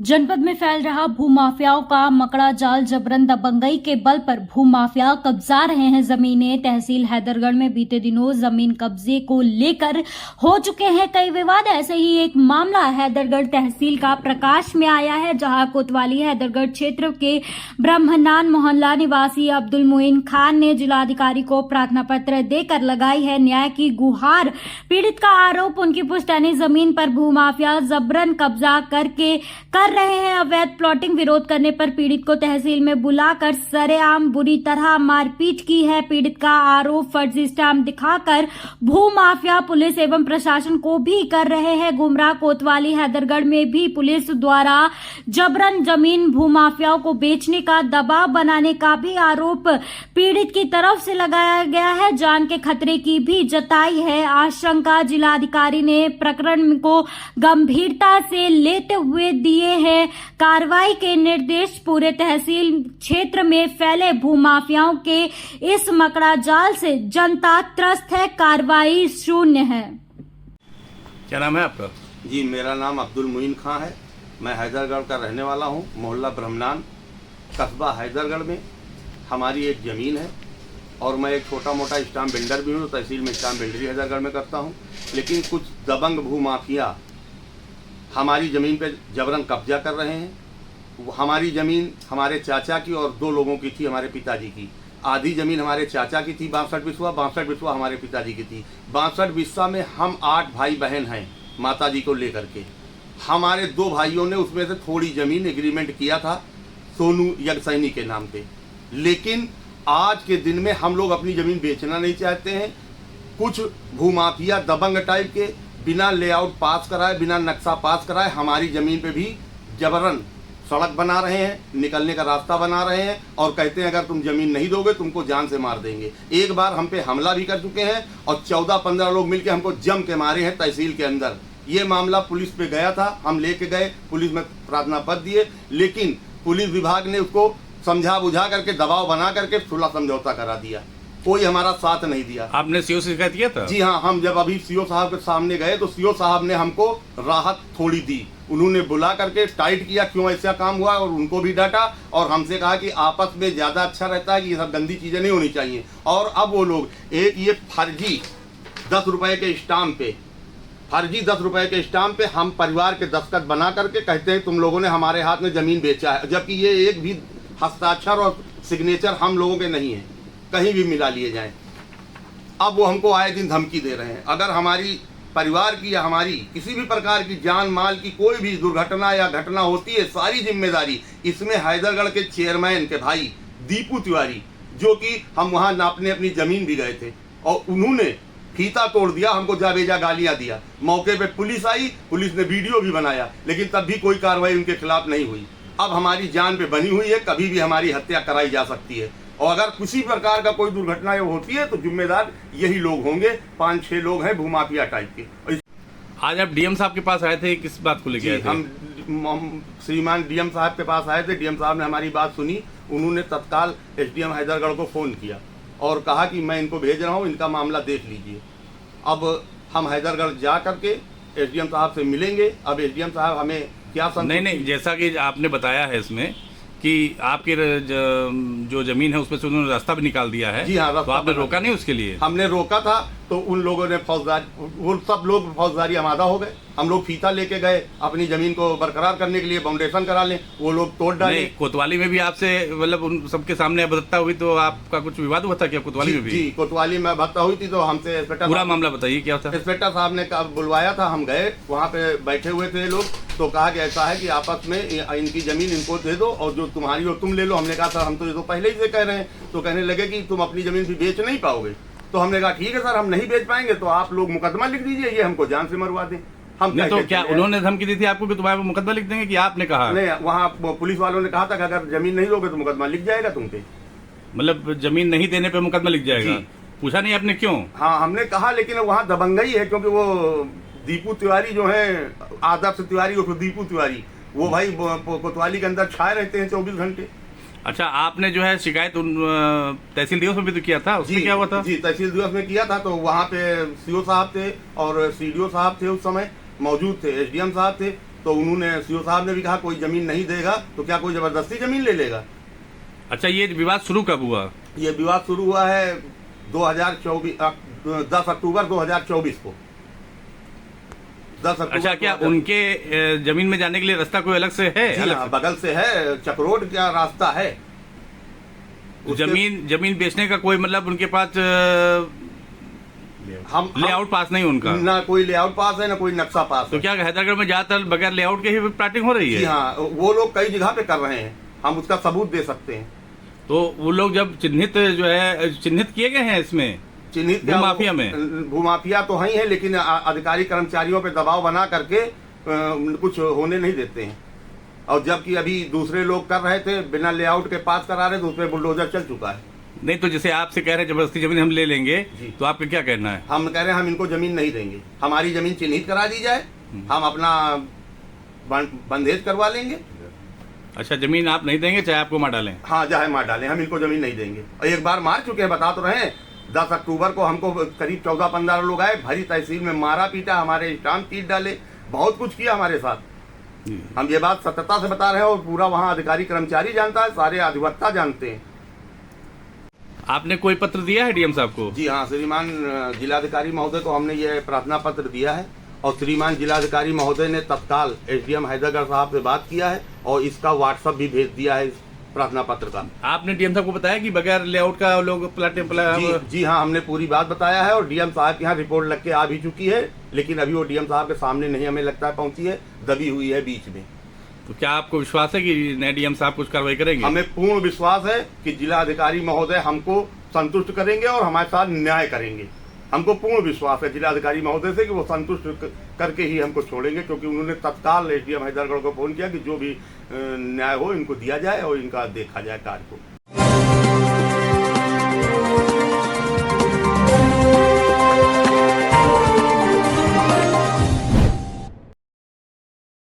जनपद में फैल रहा भूमाफियाओं का मकड़ा जाल। जबरन दबंगई के बल पर भूमाफिया कब्जा रहे हैं जमीनें। तहसील हैदरगढ़ में बीते दिनों जमीन कब्जे को लेकर हो चुके हैं कई विवाद। ऐसे ही एक मामला हैदरगढ़ तहसील का प्रकाश में आया है, जहां कोतवाली हैदरगढ़ क्षेत्र के ब्रह्मनान मोहल्ला निवासी अब्दुल मोइन खान ने जिलाधिकारी को प्रार्थना पत्र देकर लगाई है न्याय की गुहार। पीड़ित का आरोप उनकी पुश्तैनी जमीन पर भूमाफिया जबरन कब्जा कर रहे हैं। अवैध प्लॉटिंग विरोध करने पर पीड़ित को तहसील में बुलाकर सरेआम बुरी तरह मारपीट की है। पीड़ित का आरोप फर्जी स्टाम्प दिखाकर भूमाफिया पुलिस एवं प्रशासन को भी कर रहे हैं गुमराह। कोतवाली हैदरगढ़ में भी पुलिस द्वारा जबरन जमीन भूमाफियाओं को बेचने का दबाव बनाने का भी आरोप पीड़ित की तरफ से लगाया गया है। जान के खतरे की भी जताई है आशंका। जिलाधिकारी ने प्रकरण को गंभीरता से लेते हुए दिए हैं कार्रवाई के निर्देश। पूरे तहसील क्षेत्र में फैले भूमाफियाओं के इस मकड़ा जाल से जनता त्रस्त है, कार्रवाई शून्य है। क्या नाम है आपका? जी, मेरा नाम अब्दुल मोइन खान है। मैं हैदरगढ़ का रहने वाला हूँ। मोहल्ला ब्रह्मनान, कस्बा हैदरगढ़ में हमारी एक ज़मीन है और मैं एक छोटा मोटा स्टाम्प बिल्डर भी हूँ। तहसील में स्टाम्प बिल्डरी हैदरगढ़ में करता हूँ। लेकिन कुछ दबंग भूमाफिया हमारी ज़मीन पे जबरन कब्जा कर रहे हैं। हमारी ज़मीन हमारे चाचा की और दो लोगों की थी, हमारे पिताजी की। आधी ज़मीन हमारे चाचा की थी 62 बिस्वा, 62 बिस्वा हमारे पिताजी की थी। 62 बिस्वा में हम 8 भाई बहन हैं माताजी को लेकर के। हमारे 2 भाइयों ने उसमें से थोड़ी ज़मीन एग्रीमेंट किया था सोनू यज्ञसैनी के नाम पे। लेकिन आज के दिन में हम लोग अपनी ज़मीन बेचना नहीं चाहते हैं। कुछ भूमाफिया दबंग टाइप के बिना लेआउट पास कराए, बिना नक्शा पास कराए हमारी ज़मीन पे भी जबरन सड़क बना रहे हैं, निकलने का रास्ता बना रहे हैं और कहते हैं अगर तुम ज़मीन नहीं दोगे तुमको जान से मार देंगे। एक बार हम पे हमला भी कर चुके हैं और 14-15 लोग मिलकर हमको जम के मारे हैं तहसील के अंदर। ये मामला पुलिस पे गया था, हम लेके गए, पुलिस में प्रार्थना पत्र दिए, लेकिन पुलिस विभाग ने उसको समझा बुझा करके दबाव बना करके सुलह समझौता करा दिया। कोई हमारा साथ नहीं दिया। आपने सीओ से शिकायत किया था? जी हाँ, हम जब अभी सीओ साहब के सामने गए तो सीओ साहब ने हमको राहत थोड़ी दी। उन्होंने बुला करके टाइट किया क्यों ऐसा काम हुआ और उनको भी डांटा और हमसे कहा कि आपस में ज़्यादा अच्छा रहता है कि ये सब गंदी चीज़ें नहीं होनी चाहिए। और अब वो लोग एक ये फर्जी 10 रुपए के स्टाम्प पे, फर्जी 10 रुपए के स्टाम्प पे हम परिवार के दस्तखत बना करके कहते हैं तुम लोगों ने हमारे हाथ में ज़मीन बेचा है, जबकि ये एक भी हस्ताक्षर और सिग्नेचर हम लोगों के नहीं है, कहीं भी मिला लिए जाएं। अब वो हमको आए दिन धमकी दे रहे हैं। अगर हमारी परिवार की या हमारी किसी भी प्रकार की जान माल की कोई भी दुर्घटना या घटना होती है, सारी जिम्मेदारी इसमें हैदरगढ़ के चेयरमैन के भाई दीपू तिवारी, जो कि हम वहाँ नापने अपनी ज़मीन भी गए थे और उन्होंने फीता तोड़ दिया, हमको जाबेजा गालियाँ दिया। मौके पे पुलिस आई, पुलिस ने वीडियो भी बनाया, लेकिन तब भी कोई कार्रवाई उनके खिलाफ नहीं हुई। अब हमारी जान पे बनी हुई है, कभी भी हमारी हत्या कराई जा सकती है और अगर किसी प्रकार का कोई दुर्घटना होती है तो जिम्मेदार यही लोग होंगे। 5-6 लोग हैं भूमाफिया टाइप के। आज आप डीएम साहब के पास आए थे, किस बात को लेके आए थे? हम श्रीमान डीएम साहब के पास आए थे। डीएम साहब ने हमारी बात सुनी। उन्होंने तत्काल एसडीएम हैदरगढ़ को फ़ोन किया और कहा कि मैं इनको भेज रहा हूँ, इनका मामला देख लीजिए। अब हम हैदरगढ़ जा करके एसडीएम साहब से मिलेंगे। अब एसडीएम साहब हमें क्या नहीं, जैसा कि आपने बताया है इसमें कि आपकी जो जमीन है उसमें से उन्होंने रास्ता भी निकाल दिया है। जी हाँ, तो आपने रोका नहीं उसके लिए? हमने रोका था तो उन लोगों ने वो सब लोग फौजदारी आमादा हो गए। हम लोग फीता लेके गए अपनी जमीन को बरकरार करने के लिए, फाउंडेशन करा लें, वो लोग तोड़ डाले। कोतवाली में भी आपसे मतलब उन सबके सामने बदत्ता हुई तो आपका कुछ विवाद हुआ था क्या कोतवाली में भी? जी, कोतवाली में बदत्ता हुई थी तो हमसे पूरा मामला बताइए क्या था? इंस्पेक्टर साहब ने बुलवाया था, हम गए, वहाँ पे बैठे हुए थे लोग, तो कहा कि ऐसा है कि आपस में इनकी जमीन इनको दे दो और जो तुम्हारी हो तुम ले लो। हमने कहा सर हम तो ये तो पहले ही से कह रहे हैं। तो कहने लगे कि तुम अपनी जमीन भी बेच नहीं पाओगे। तो हमने कहा ठीक है सर, हम नहीं बेच पाएंगे तो आप लोग मुकदमा लिख दीजिए, ये हमको जान से मरवा दें। हम नहीं तो क्या उन्होंने धमकी दी थी आपको कि तुम्हारे मुकदमा लिख देंगे कि आपने कहा? नहीं, वहाँ पुलिस वालों ने कहा था कि अगर जमीन नहीं दोगे तो मुकदमा लिख जाएगा तुम पे। मतलब जमीन नहीं देने पे मुकदमा लिख जाएगा? पूछा नहीं आपने क्यों? हाँ, हमने कहा, लेकिन वहाँ दबंगई है क्योंकि वो दीपू तिवारी जो है, आदर्श तिवारी और दीपू तिवारी, वो भाई कोतवाली के अंदर छाए रहते हैं 24 घंटे। अच्छा, आपने जो है शिकायत उन तहसील दिवस में भी तो किया था, उसमें क्या हुआ था? जी, तहसील दिवस में किया था। तो वहाँ पे सीओ साहब थे और सीडीओ साहब थे, उस समय मौजूद थे, एसडीएम साहब थे। तो उन्होंने सीओ साहब ने भी कहा कोई जमीन नहीं देगा, तो क्या कोई जबरदस्ती जमीन ले लेगा? अच्छा, ये विवाद शुरू कब हुआ? ये विवाद शुरू हुआ है 10 अक्टूबर 2024 को। 10 अक्टूबर। अच्छा, क्या उनके जमीन में जाने के लिए रास्ता कोई अलग से है? जी हाँ, बगल से है, चक्रोड का रास्ता है। जमीन बेचने का कोई मतलब उनके पास हम लेआउट पास नहीं उनका? ना कोई लेआउट पास है, ना कोई नक्शा पास तो है। क्या हैदरगढ़ में ज्यादातर बगैर लेआउट के ही प्लाटिंग हो रही है? जी हाँ, वो लोग कई जगह पे कर रहे हैं, हम उसका सबूत दे सकते हैं। तो वो लोग जब चिन्हित किए गए हैं इसमें, चिन्हित भूमाफिया में? भूमाफिया तो है ही है, लेकिन अधिकारी कर्मचारियों पे दबाव बना करके कुछ होने नहीं देते हैं। और जबकि अभी दूसरे लोग कर रहे थे बिना लेआउट के पास करा रहे, तो उसपे बुलडोजर चल चुका है। नहीं, तो जैसे आपसे कह रहे हैं जबरदस्ती जमीन हम ले लेंगे, तो आपका क्या कहना है? हम कह रहे हैं हम इनको जमीन नहीं देंगे, हमारी जमीन चिन्हित करा दी जाए, हम अपना बंदेज करवा लेंगे। अच्छा, जमीन आप नहीं देंगे चाहे आपको मार डालें? हाँ, चाहे मार डालें, हम इनको जमीन नहीं देंगे। और एक बार मार चुके हैं, बता तो रहे हैं। 10 अक्टूबर को हमको करीब 14-15 लोग आए, भरी तहसील में मारा पीटा, हमारे स्टाम्प पीट डाले, बहुत कुछ किया हमारे साथ। हम ये बात सत्यता से बता रहे हैं और पूरा वहाँ अधिकारी कर्मचारी जानता है, सारे अधिवक्ता जानते हैं। आपने कोई पत्र दिया है डीएम साहब को? जी हाँ, श्रीमान जिलाधिकारी महोदय को हमने ये प्रार्थना पत्र दिया है, और श्रीमान जिलाधिकारी महोदय ने तत्काल एसडीएम हैदरगढ़ साहब से बात किया है और इसका व्हाट्सएप भी भेज दिया है इस प्रार्थना पत्र का। आपने डीएम साहब को बताया कि बगैर लेआउट का लोग जी हाँ, हमने पूरी बात बताया है और डीएम साहब के यहाँ रिपोर्ट लग के आ भी चुकी है, लेकिन अभी वो डीएम साहब के सामने नहीं हमें लगता है पहुंची है, दबी हुई है बीच में। तो क्या आपको विश्वास है कि नए डीएम साहब कुछ कार्रवाई करेंगे? हमें पूर्ण विश्वास है कि जिलाधिकारी महोदय हमको संतुष्ट करेंगे और हमारे साथ न्याय करेंगे। हमको पूर्ण विश्वास है जिलाधिकारी महोदय से कि वो संतुष्ट करके ही हमको छोड़ेंगे, क्योंकि उन्होंने तत्काल एसडीएम हैदरगढ़ को फोन किया कि जो भी न्याय हो इनको दिया जाए और इनका देखा जाए कार्य को।